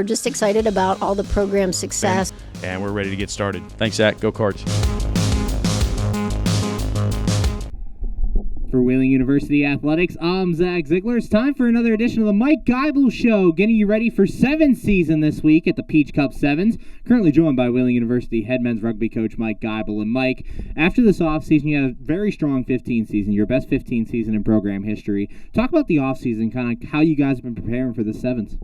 We're just excited about all the program success. And we're ready to get started. Thanks, Zach. Go Cards. For Wheeling University Athletics, I'm Zach Ziegler. It's time for another edition of the Mike Geibel Show, getting you ready for 7th season this week at the Peach Cup Sevens. Currently joined by Wheeling University head men's rugby coach Mike Geibel. And Mike, after this offseason, you had a very strong 15 season, your best 15 season in program history. Talk about the offseason, kind of how you guys have been preparing for the Sevens.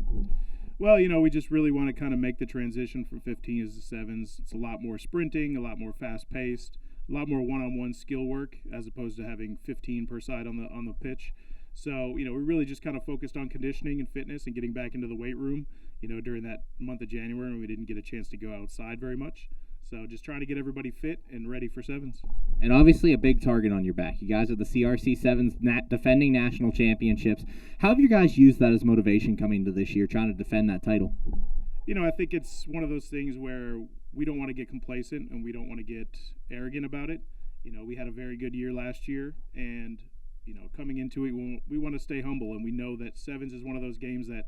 Well, we just really want to kind of make the transition from 15s to sevens. It's a lot more sprinting, a lot more fast-paced, a lot more one-on-one skill work as opposed to having 15 per side on the pitch. So, we really just kind of focused on conditioning and fitness and getting back into the weight room, during that month of January when we didn't get a chance to go outside very much. So just trying to get everybody fit and ready for sevens. And obviously a big target on your back. You guys are the CRC Sevens defending national championships. How have you guys used that as motivation coming into this year, trying to defend that title? I think it's one of those things where we don't want to get complacent and we don't want to get arrogant about it. We had a very good year last year, and, coming into it, we want to stay humble, and we know that sevens is one of those games that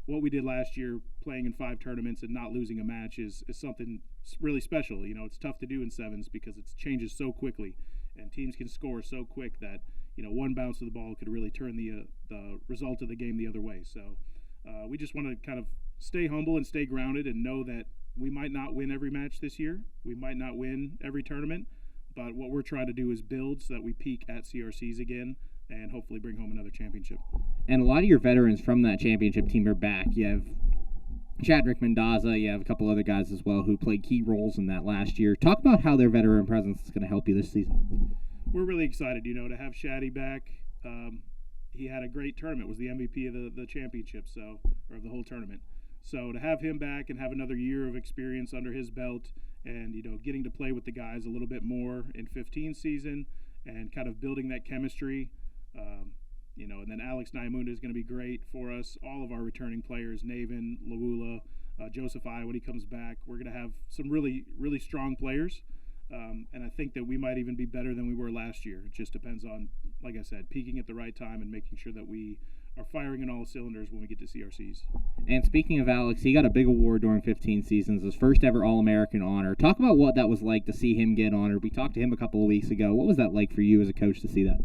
what we did last year, playing in 5 tournaments and not losing a match, is something really special. It's tough to do in sevens because it changes so quickly, and teams can score so quick that one bounce of the ball could really turn the result of the game the other way. So we just want to kind of stay humble and stay grounded and know that we might not win every match this year. We might not win every tournament, but what we're trying to do is build so that we peak at CRCs again and hopefully bring home another championship. And a lot of your veterans from that championship team are back. You have Chadrick Mendoza, you have a couple other guys as well who played key roles in that last year. Talk about how their veteran presence is going to help you this season. We're really excited, to have Shaddy back. He had a great tournament, was the MVP of the championship, or of the whole tournament. So to have him back and have another year of experience under his belt and, getting to play with the guys a little bit more in 15 season and kind of building that chemistry, and then Alex Nyamunda is going to be great for us. All of our returning players, Naven, Lawula, Joseph I, when he comes back, we're going to have some really, really strong players. And I think that we might even be better than we were last year. It just depends on, like I said, peaking at the right time and making sure that we are firing on all cylinders when we get to CRCs. And speaking of Alex, he got a big award during 15 seasons, his first ever All-American honor. Talk about what that was like to see him get honored. We talked to him a couple of weeks ago. What was that like for you as a coach to see that?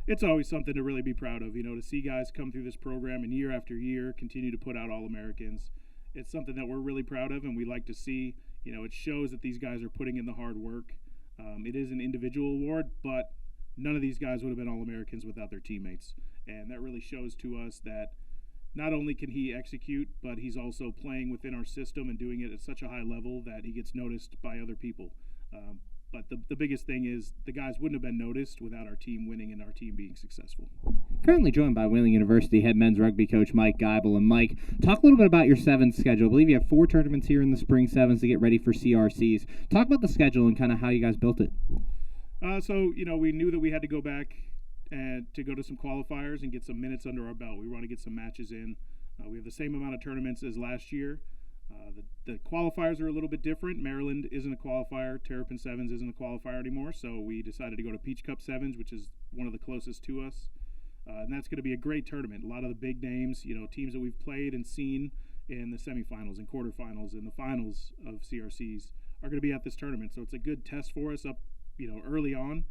It's always something to really be proud of, to see guys come through this program and year after year continue to put out All-Americans. It's something that we're really proud of and we like to see. It shows that these guys are putting in the hard work. It is an individual award, but none of these guys would have been All-Americans without their teammates. And that really shows to us that not only can he execute, but he's also playing within our system and doing it at such a high level that he gets noticed by other people. But the biggest thing is the guys wouldn't have been noticed without our team winning and our team being successful. Currently joined by Wheeling University head men's rugby coach Mike Geibel. And Mike, talk a little bit about your sevens schedule. I believe you have 4 tournaments here in the spring sevens to get ready for CRCs. Talk about the schedule and kind of how you guys built it. So we knew that we had to go back and to go to some qualifiers and get some minutes under our belt. We want to get some matches in. We have the same amount of tournaments as last year. The qualifiers are a little bit different. Maryland isn't a qualifier. Terrapin Sevens isn't a qualifier anymore, so we decided to go to Peach Cup Sevens, which is one of the closest to us. And that's going to be a great tournament. A lot of the big names, teams that we've played and seen in the semifinals and quarterfinals and the finals of CRCs are going to be at this tournament. So it's a good test for us up, early on.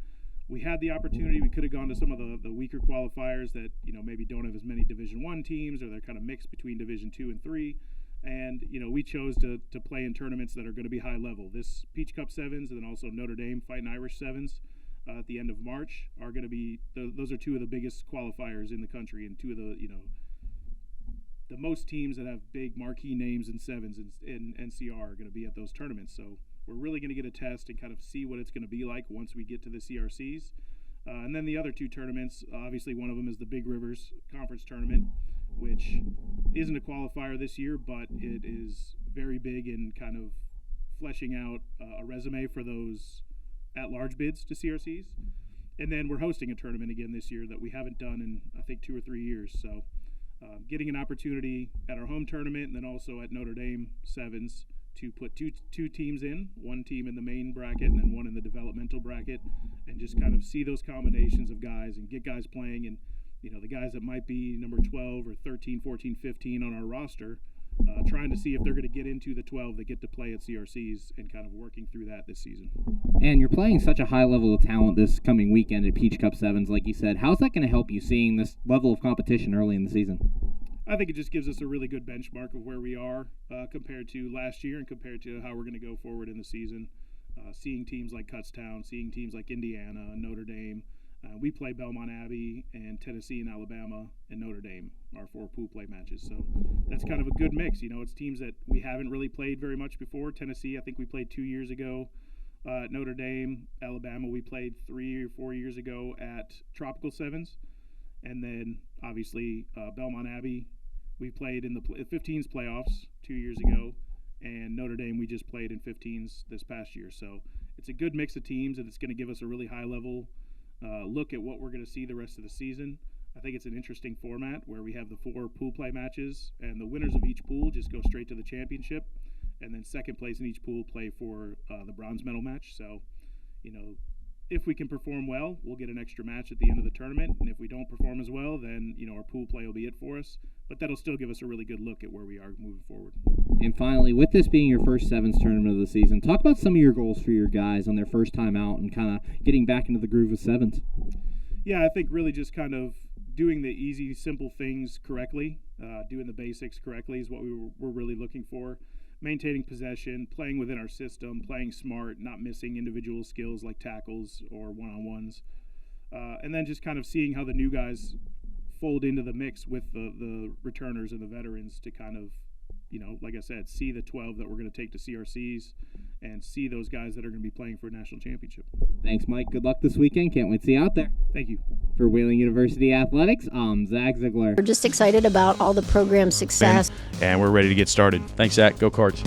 We had the opportunity. We could have gone to some of the weaker qualifiers that, maybe don't have as many Division I teams, or they're kind of mixed between Division II and III. And, we chose to play in tournaments that are going to be high level. This Peach Cup Sevens and then also Notre Dame Fighting Irish Sevens at the end of March are going to be, those are 2 of the biggest qualifiers in the country and 2 of the, the most teams that have big marquee names in sevens in NCR are going to be at those tournaments. So we're really going to get a test and kind of see what it's going to be like once we get to the CRCs. And then the other 2 tournaments, obviously one of them is the Big Rivers Conference Tournament, which isn't a qualifier this year, but it is very big in kind of fleshing out a resume for those at-large bids to CRCs. And then we're hosting a tournament again this year that we haven't done in, I think, 2 or 3 years. So getting an opportunity at our home tournament and then also at Notre Dame Sevens to put two teams in, one team in the main bracket and then one in the developmental bracket, and just kind of see those combinations of guys and get guys playing. And, the guys that might be number 12 or 13, 14, 15 on our roster trying to see if they're going to get into the 12 that get to play at CRCs and kind of working through that this season. And you're playing such a high level of talent this coming weekend at Peach Cup Sevens, like you said. How's that going to help you seeing this level of competition early in the season? I think it just gives us a really good benchmark of where we are compared to last year and compared to how we're going to go forward in the season. Seeing teams like Kutztown, seeing teams like Indiana, Notre Dame. We play Belmont Abbey and Tennessee and Alabama and Notre Dame, our 4 pool play matches. So that's kind of a good mix. You know, it's teams that we haven't really played very much before. Tennessee, I think we played 2 years ago at Notre Dame. Alabama, we played 3 or 4 years ago at Tropical Sevens. And then, obviously, Belmont Abbey, we played in the 15s playoffs 2 years ago. And Notre Dame, we just played in 15s this past year. So it's a good mix of teams, and it's going to give us a really high level look at what we're going to see the rest of the season. I think it's an interesting format where we have the 4 pool play matches, and the winners of each pool just go straight to the championship, and then second place in each pool play for the bronze medal match. So, you know, if we can perform well, we'll get an extra match at the end of the tournament, and if we don't perform as well, then, you know, our pool play will be it for us. But that'll still give us a really good look at where we are moving forward. And finally, with this being your first Sevens tournament of the season, talk about some of your goals for your guys on their first time out and kind of getting back into the groove of Sevens. Yeah, I think really just kind of doing the easy, simple things correctly, doing the basics correctly is what we're really looking for. Maintaining possession, playing within our system, playing smart, not missing individual skills like tackles or one-on-ones. And then just kind of seeing how the new guys fold into the mix with the returners and the veterans to kind of, you know, like I said, see the 12 that we're going to take to CRCs and see those guys that are going to be playing for a national championship. Thanks, Mike. Good luck this weekend. Can't wait to see you out there. Thank you. For Wheeling University Athletics, I'm Zach Ziegler. We're just excited about all the program success. And we're ready to get started. Thanks, Zach. Go Cards.